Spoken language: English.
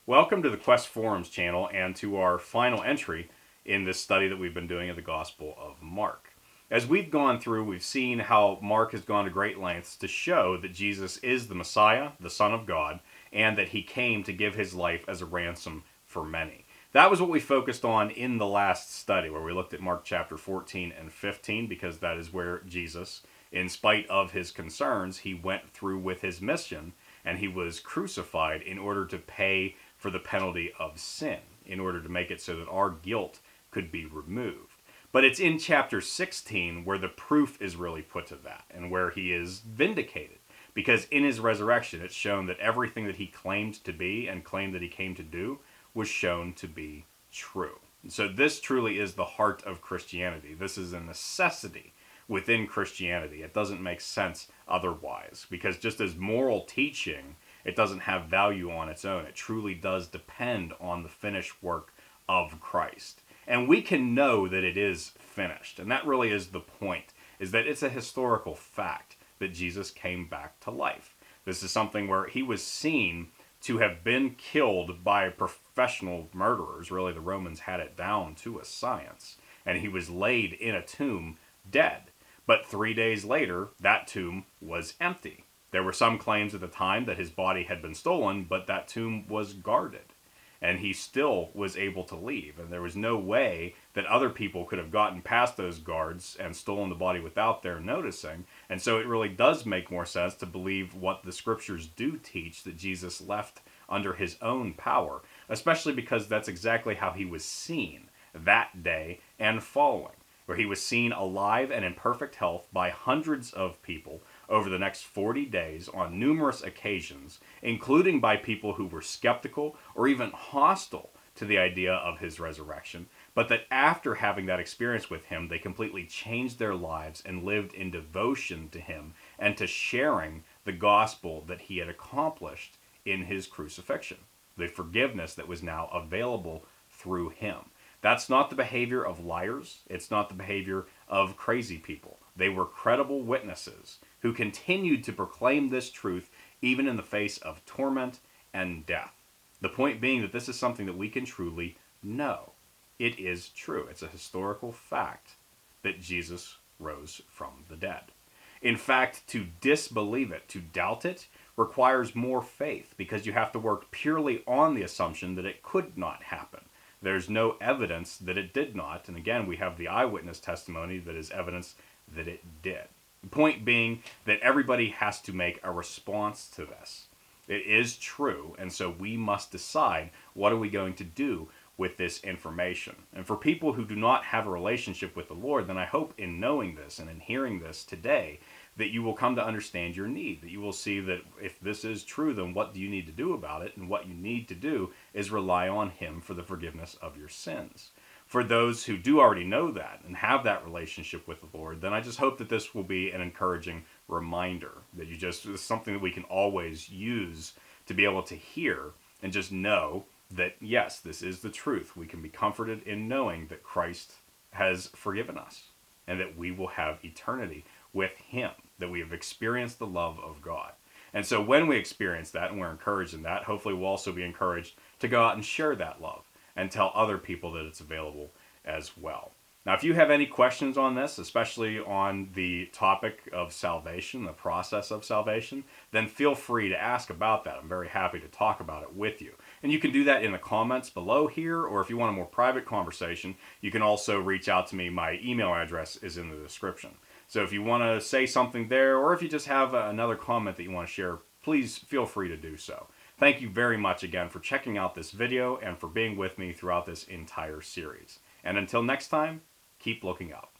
Welcome to the Quest Forums channel and to our final entry in this study that we've been doing of the Gospel of Mark. As we've gone through, we've seen how Mark has gone to great lengths to show that Jesus is the Messiah, the Son of God, and that he came to give his life as a ransom for many. That was what we focused on in the last study, where we looked at Mark chapter 14 and 15, because that is where Jesus, in spite of his concerns, he went through with his mission, and he was crucified in order to pay for the penalty of sin, in order to make it so that our guilt could be removed. But it's in chapter 16 where the proof is really put to that, and where he is vindicated. Because in his resurrection, it's shown that everything that he claimed to be and claimed that he came to do was shown to be true. And so this truly is the heart of Christianity. This is a necessity within Christianity. It doesn't make sense otherwise, because just as moral teaching, it doesn't have value on its own. It truly does depend on the finished work of Christ. And we can know that it is finished. And that really is the point, is that it's a historical fact that Jesus came back to life. This is something where he was seen to have been killed by professional murderers. Really, the Romans had it down to a science. And he was laid in a tomb dead. But 3 days later, that tomb was empty. There were some claims at the time that his body had been stolen, but that tomb was guarded. And he still was able to leave. And there was no way that other people could have gotten past those guards and stolen the body without their noticing. And so it really does make more sense to believe what the scriptures do teach, that Jesus left under his own power, especially because that's exactly how he was seen that day and following, where he was seen alive and in perfect health by hundreds of people over the next 40 days on numerous occasions, including by people who were skeptical or even hostile to the idea of his resurrection, but that after having that experience with him, they completely changed their lives and lived in devotion to him and to sharing the gospel that he had accomplished in his crucifixion, the forgiveness that was now available through him. That's not the behavior of liars. It's not the behavior of crazy people. They were credible witnesses who continued to proclaim this truth even in the face of torment and death. The point being that this is something that we can truly know. It is true. It's a historical fact that Jesus rose from the dead. In fact, to disbelieve it, to doubt it, requires more faith, because you have to work purely on the assumption that it could not happen. There's no evidence that it did not, and again, we have the eyewitness testimony that is evidence that it did. The point being that everybody has to make a response to this. It is true, and so we must decide, what are we going to do with this information? And for people who do not have a relationship with the Lord, then I hope in knowing this and in hearing this today, that you will come to understand your need, that you will see that if this is true, then what do you need to do about it? And what you need to do is rely on him for the forgiveness of your sins. For those who do already know that and have that relationship with the Lord, then I just hope that this will be an encouraging reminder, that it's something that we can always use to be able to hear and just know that, yes, this is the truth. We can be comforted in knowing that Christ has forgiven us and that we will have eternity with him, that we have experienced the love of God. And so when we experience that and we're encouraged in that, hopefully we'll also be encouraged to go out and share that love and tell other people that it's available as well. Now, if you have any questions on this, especially on the topic of salvation, the process of salvation, then feel free to ask about that. I'm very happy to talk about it with you. And you can do that in the comments below here, or if you want a more private conversation, you can also reach out to me. My email address is in the description. So if you want to say something there, or if you just have another comment that you want to share, please feel free to do so. Thank you very much again for checking out this video and for being with me throughout this entire series. And until next time, keep looking up.